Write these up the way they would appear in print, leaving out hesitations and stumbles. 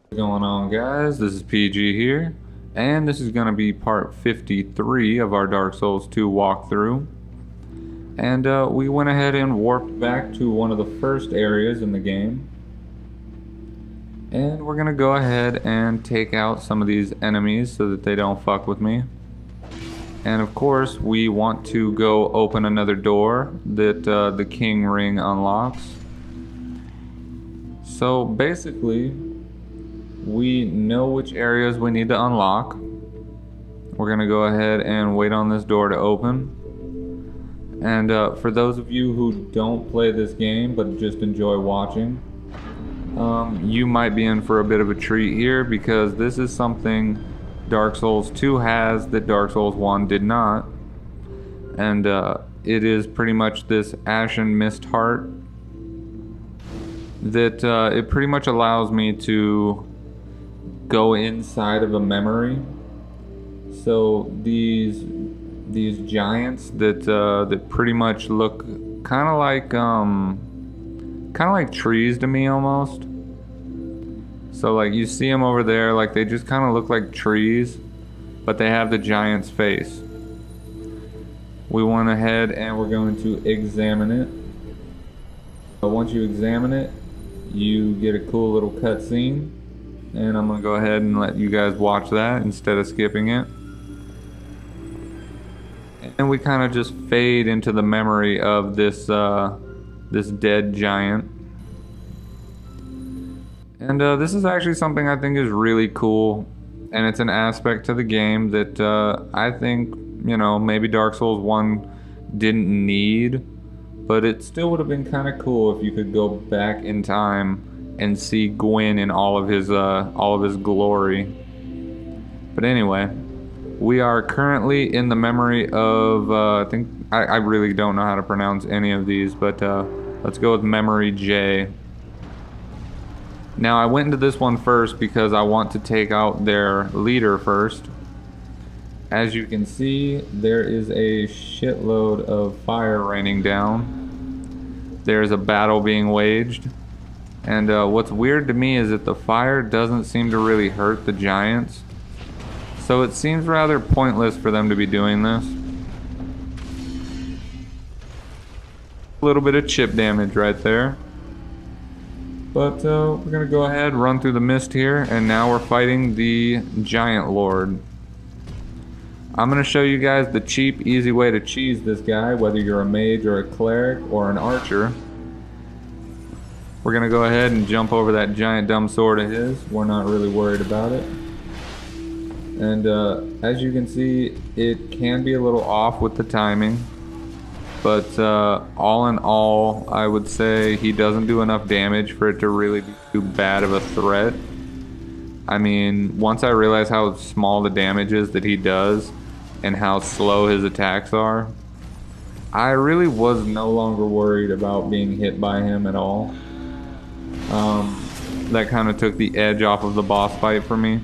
What's going on, guys? This is PG here, and this is going to be part 53 of our Dark Souls 2 walkthrough. And we went ahead and warped back to one of the first areas in the game. And we're going to go ahead and take out some of these enemies so that they don't fuck with me. And of course, we want to go open another door that the King Ring unlocks. So basically, we know which areas we need to unlock. We're gonna go ahead and wait on this door to open. And for those of you who don't play this game but just enjoy watching, you might be in for a bit of a treat here, because this is something Dark Souls 2 has that Dark Souls 1 did not. And it is pretty much this Ashen Mist Heart that it pretty much allows me to go inside of a memory. So these giants that pretty much look kind of like trees to me almost. So like you see them over there, like they just kind of look like trees, but they have the giant's face. We went ahead and we're going to examine it. But once you examine it, you get a cool little cutscene. And I'm going to go ahead and let you guys watch that instead of skipping it. And we kind of just fade into the memory of this this dead giant. And this is actually something I think is really cool. And it's an aspect to the game that I think, you know, maybe Dark Souls 1 didn't need. But it still would have been kind of cool if you could go back in time and see Gwyn in all of his glory. But anyway, we are currently in the memory of I really don't know how to pronounce any of these, but let's go with Memory J. Now I went into this one first because I want to take out their leader first. As you can see, there is a shitload of fire raining down. There's a battle being waged. And what's weird to me is that the fire doesn't seem to really hurt the giants. So it seems rather pointless for them to be doing this. A little bit of chip damage right there. But we're going to go ahead, run through the mist here, and now we're fighting the Giant Lord. I'm going to show you guys the cheap, easy way to cheese this guy, whether you're a mage or a cleric or an archer. We're going to go ahead and jump over that giant dumb sword of his. We're not really worried about it. And as you can see, it can be a little off with the timing. But all in all, I would say he doesn't do enough damage for it to really be too bad of a threat. I mean, once I realized how small the damage is that he does and how slow his attacks are, I really was no longer worried about being hit by him at all. That kind of took the edge off of the boss fight for me.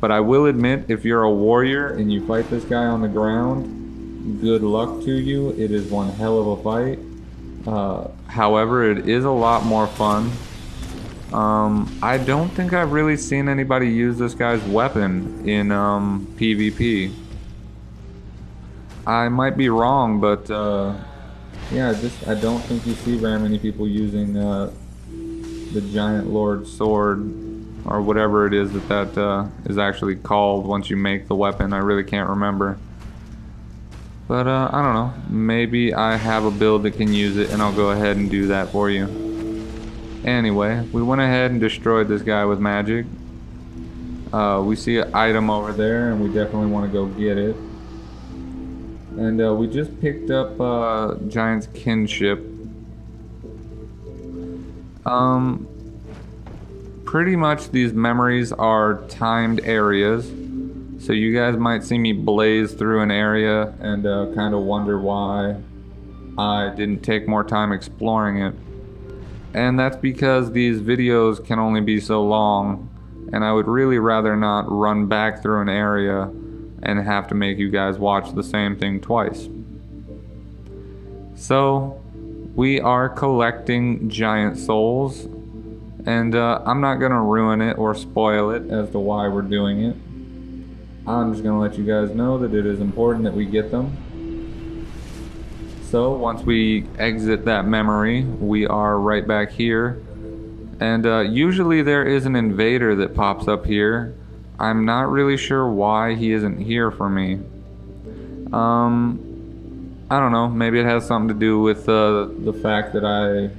But I will admit, if you're a warrior and you fight this guy on the ground, good luck to you. It is one hell of a fight. However, it is a lot more fun. I don't think I've really seen anybody use this guy's weapon in PvP. I might be wrong, but yeah, I don't think you see very many people using the Giant Lord sword, or whatever it is that is actually called once you make the weapon. I really can't remember. But I don't know. Maybe I have a build that can use it, and I'll go ahead and do that for you. Anyway, we went ahead and destroyed this guy with magic. We see an item over there, and we definitely want to go get it. And we just picked up Giant's Kinship. Pretty much these memories are timed areas. So you guys might see me blaze through an area and kind of wonder why I didn't take more time exploring it. And that's because these videos can only be so long, and I would really rather not run back through an area and have to make you guys watch the same thing twice. So we are collecting giant souls, And I'm not gonna ruin it or spoil it as to why we're doing it. I'm just gonna let you guys know that it is important that we get them. So once we exit that memory, we are right back here. And usually there is an invader that pops up here. I'm not really sure why he isn't here for me. I don't know, maybe it has something to do with the fact that I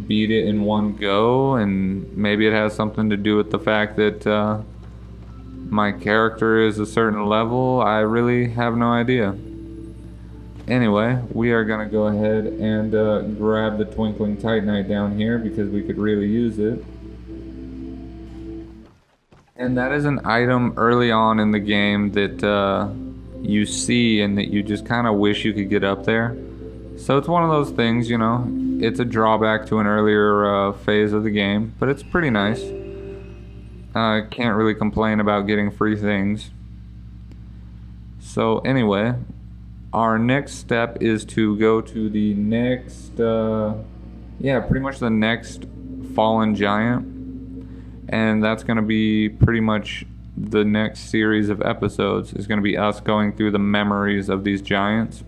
beat it in one go, and maybe it has something to do with the fact that my character is a certain level. I really have no idea. Anyway, we are gonna go ahead and grab the twinkling titanite down here because we could really use it. And that is an item early on in the game that you see and that you just kind of wish you could get up there. So it's one of those things, you know, it's a drawback to an earlier phase of the game, but it's pretty nice. Can't really complain about getting free things. So anyway, our next step is to go to the next, pretty much the next fallen giant. And that's going to be pretty much the next series of episodes is going to be us going through the memories of these giants.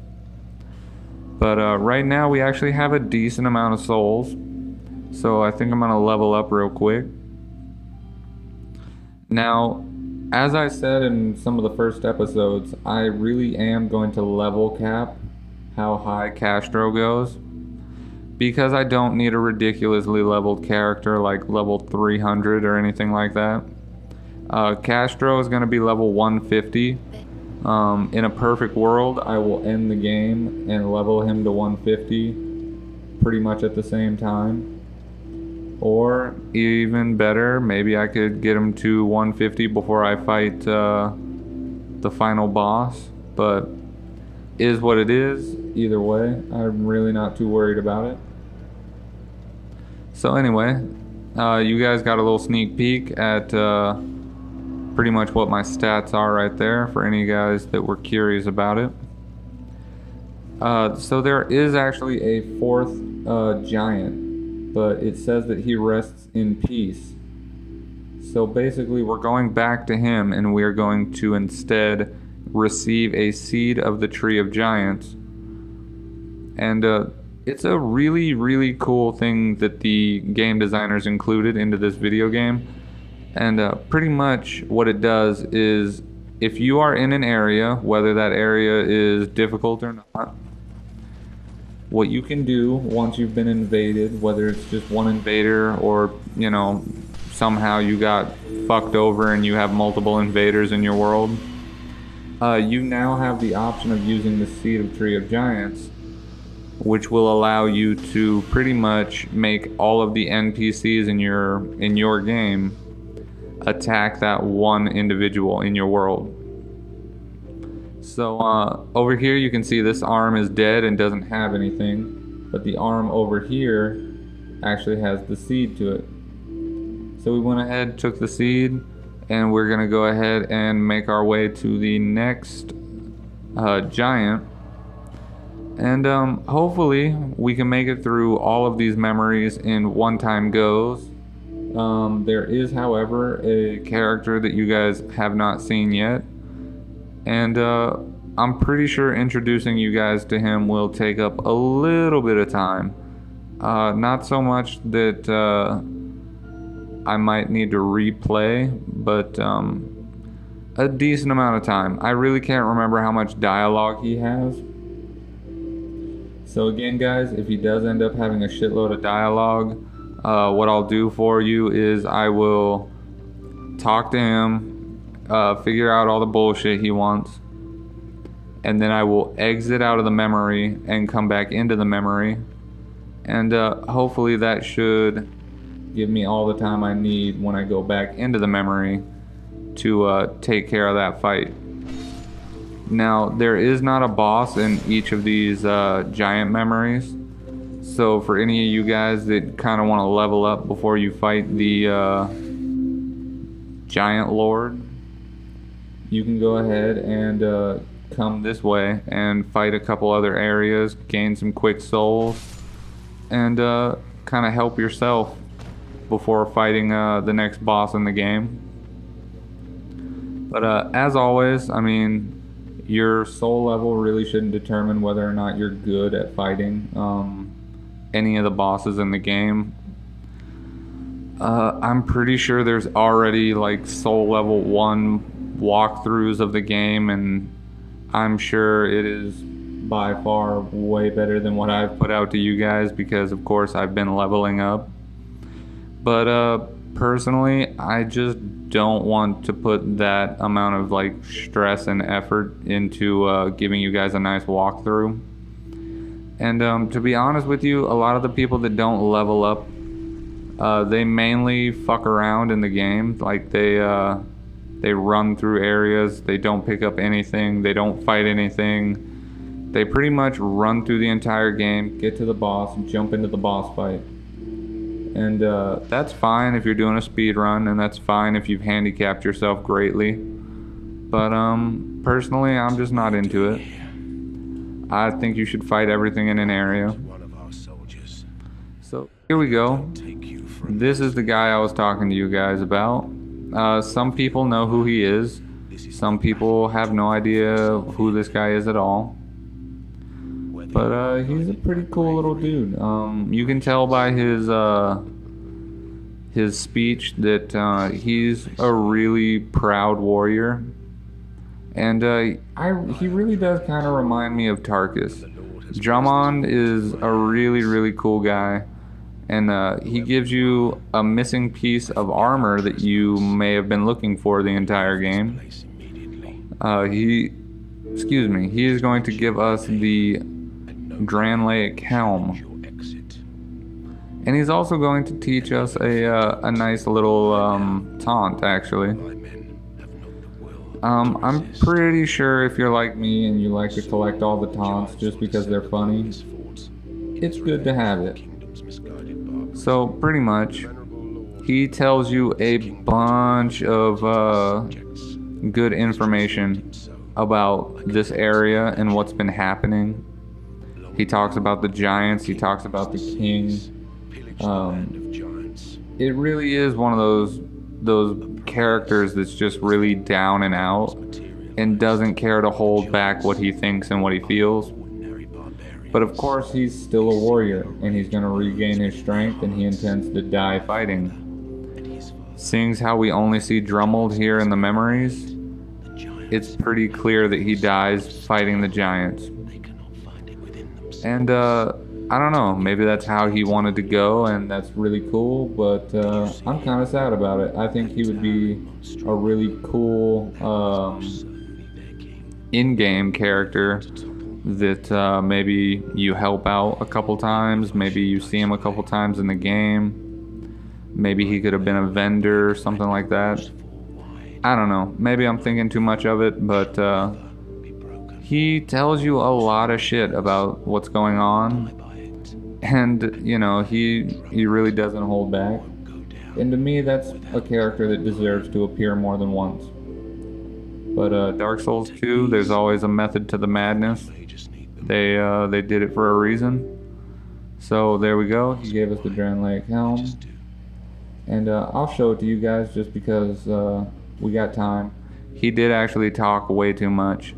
But right now we actually have a decent amount of souls. So I think I'm going to level up real quick. Now, as I said in some of the first episodes, I really am going to level cap how high Castro goes, because I don't need a ridiculously leveled character like level 300 or anything like that. Castro is going to be level 150. In a perfect world, I will end the game and level him to 150 pretty much at the same time. Or even better, maybe I could get him to 150 before I fight the final boss. But is what it is. Either way, I'm really not too worried about it. So anyway, you guys got a little sneak peek at pretty much what my stats are right there for any guys that were curious about it. So there is actually a fourth giant, but it says that he rests in peace. So basically we're going back to him, and we are going to instead receive a seed of the tree of giants. And it's a really, really cool thing that the game designers included into this video game. And pretty much what it does is, if you are in an area, whether that area is difficult or not, what you can do once you've been invaded, whether it's just one invader or, you know, somehow you got fucked over and you have multiple invaders in your world, you now have the option of using the Seed of Tree of Giants, which will allow you to pretty much make all of the NPCs in your game attack that one individual in your world. So over here you can see this arm is dead and doesn't have anything, but the arm over here actually has the seed to it. So we went ahead, took the seed, and we're gonna go ahead and make our way to the next giant. And hopefully we can make it through all of these memories in one time goes. There is, however, a character that you guys have not seen yet. And I'm pretty sure introducing you guys to him will take up a little bit of time. Not so much that I might need to replay, but a decent amount of time. I really can't remember how much dialogue he has. So again, guys, if he does end up having a shitload of dialogue, what I'll do for you is I will talk to him, figure out all the bullshit he wants, and then I will exit out of the memory and come back into the memory, and hopefully that should give me all the time I need when I go back into the memory to take care of that fight. Now, there is not a boss in each of these giant memories, so for any of you guys that kind of want to level up before you fight the giant lord, you can go ahead and come this way and fight a couple other areas, gain some quick souls, and kind of help yourself before fighting the next boss in the game. But as always, I mean, your soul level really shouldn't determine whether or not you're good at fighting any of the bosses in the game. I'm pretty sure there's already like soul level 1 walkthroughs of the game, and I'm sure it is by far way better than what I've put out to you guys because of course I've been leveling up. But personally, I just don't want to put that amount of like stress and effort into giving you guys a nice walkthrough. And to be honest with you, a lot of the people that don't level up, they mainly fuck around in the game. Like they run through areas, they don't pick up anything, they don't fight anything. They pretty much run through the entire game, get to the boss, jump into the boss fight. And that's fine if you're doing a speed run, and that's fine if you've handicapped yourself greatly. But personally, I'm just not into it. I think you should fight everything in an area. So here we go. This is the guy I was talking to you guys about. Some people know who he is. Some people have no idea who this guy is at all. But he's a pretty cool little dude. You can tell by his speech that he's a really proud warrior, and he really does kind of remind me of Tarkus. Drummond is a really cool guy, and he gives you a missing piece of armor that you may have been looking for the entire game. He is going to give us the Dranlaic helm, and he's also going to teach us a nice little taunt. Actually, I'm pretty sure if you're like me and you like to collect all the taunts just because they're funny, it's good to have it. So pretty much, he tells you a bunch of good information about this area and what's been happening. He talks about the giants, he talks about the king. It really is one of those characters that's just really down and out and doesn't care to hold back what he thinks and what he feels. But of course he's still a warrior, and he's going to regain his strength, and he intends to die fighting. Seeing how we only see Drummond here in the memories, it's pretty clear that he dies fighting the giants. And I don't know, maybe that's how he wanted to go, and that's really cool, but I'm kind of sad about it. I think he would be a really cool in-game character that maybe you help out a couple times, maybe you see him a couple times in the game, maybe he could have been a vendor or something like that. I don't know, maybe I'm thinking too much of it, but he tells you a lot of shit about what's going on, and you know, he really doesn't hold back, and to me that's a character that deserves to appear more than once. But Dark Souls 2, there's always a method to the madness. They did it for a reason. So there we go, he gave us the Dranlaic helm, and I'll show it to you guys just because we got time. He did actually talk way too much.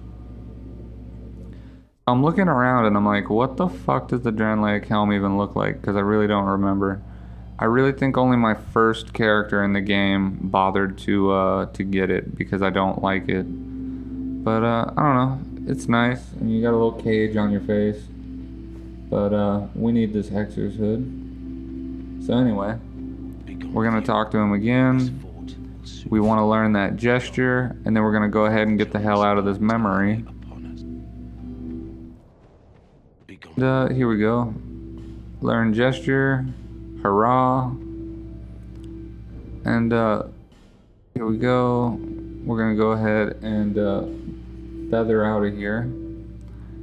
I'm looking around and I'm like, what the fuck does the Dranlaic helm even look like? Because I really don't remember. I really think only my first character in the game bothered to get it because I don't like it. But I don't know, it's nice, and you got a little cage on your face. But we need this Hexer's hood. So anyway, we're gonna talk to him again. We want to learn that gesture, and then we're gonna go ahead and get the hell out of this memory. Here we go. Learn gesture. Hurrah. And here we go. We're gonna go ahead and feather out of here.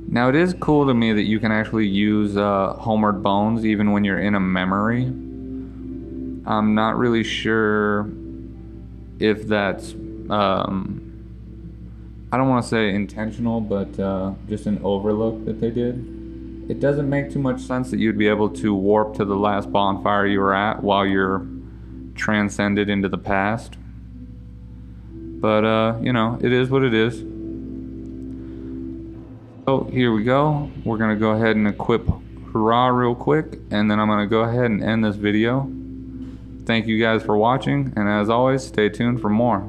Now it is cool to me that you can actually use Homeward Bones even when you're in a memory. I'm not really sure if that's I don't want to say intentional, but just an overlook that they did. It doesn't make too much sense that you'd be able to warp to the last bonfire you were at while you're transcended into the past. But, you know, it is what it is. So here we go. We're going to go ahead and equip Hurrah real quick, and then I'm going to go ahead and end this video. Thank you guys for watching, and as always, stay tuned for more.